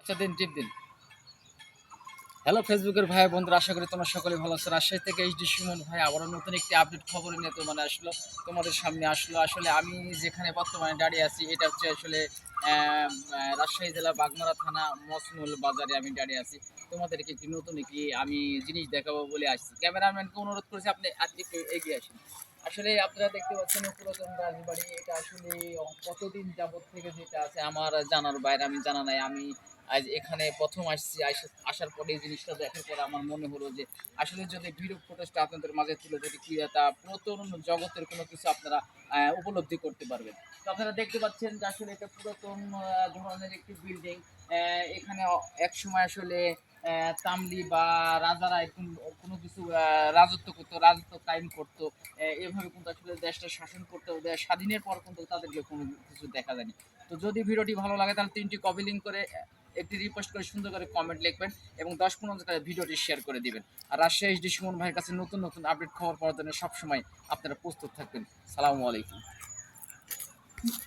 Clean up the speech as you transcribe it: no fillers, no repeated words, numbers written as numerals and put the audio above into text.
আচ্ছা দিন টিপ দিন। হ্যালো ফেসবুকের ভাই বন্ধুরা, আশা করি তোমরা সকলেই ভালো আছো। রাজশাহী থেকে এইচডি সুমন ভাই আবারও নতুন একটি আপডেট খবর নিয়ে আসলো, তোমাদের সামনে আসলো। আসলে আমি যেখানে বর্তমানে দাঁড়িয়ে আছি এটা হচ্ছে আসলে রাজশাহী জেলা বাগমারা থানা মসমুল বাজারে আমি দাঁড়িয়ে আছি। তোমাদেরকে একটি নতুন একটি আমি জিনিস দেখাবো বলে আসছি। ক্যামেরাম্যানকে অনুরোধ করেছি আপনি আজকে একটু এগিয়ে আসুন। আসলে আপনারা দেখতে পাচ্ছেন পুরাতন রাজবাড়ি, এটা আসলে কতদিন যাবত থেকে যেটা আছে আমার জানার বাইরে, আমি জানা নাই। আমি আজ এখানে প্রথম আসছি, আসার পরে এই জিনিসটা দেখার পরে আমার মনে হলো যে আসলে যদি ভিডিও ফুটেজটা আপনাদের মাঝে তুলে ধরি কি তা পুরাতন জগতের কোনো কিছু আপনারা উপলব্ধি করতে পারবেন। তো আপনারা দেখতে পাচ্ছেন যে আসলে এটা পুরাতন ধরনের একটি বিল্ডিং। এখানে এক সময় আসলে তামলি বা রাজারা এরকম কোনো কিছু রাজত্ব করতো, রাজত্ব কায়েম করতো। এভাবে কিন্তু আসলে দেশটা শাসন করতে স্বাধীনের পর কিন্তু তাদেরকে কোনো কিছু দেখা যায়নি। তো যদি ভিডিওটি ভালো লাগে তাহলে 3টি কপি লিঙ্ক করে একটি রিপোস্ট করে সুন্দর করে কমেন্ট লিখবেন এবং 10-15 ভিডিওটি শেয়ার করে দিবেন। আর রাজশাহী এইচডি সুমন ভাইয়ের কাছে নতুন নতুন আপডেট খবর পাওয়ার জন্য সবসময় আপনারা প্রস্তুত থাকবেন। সালামু আলাইকুম।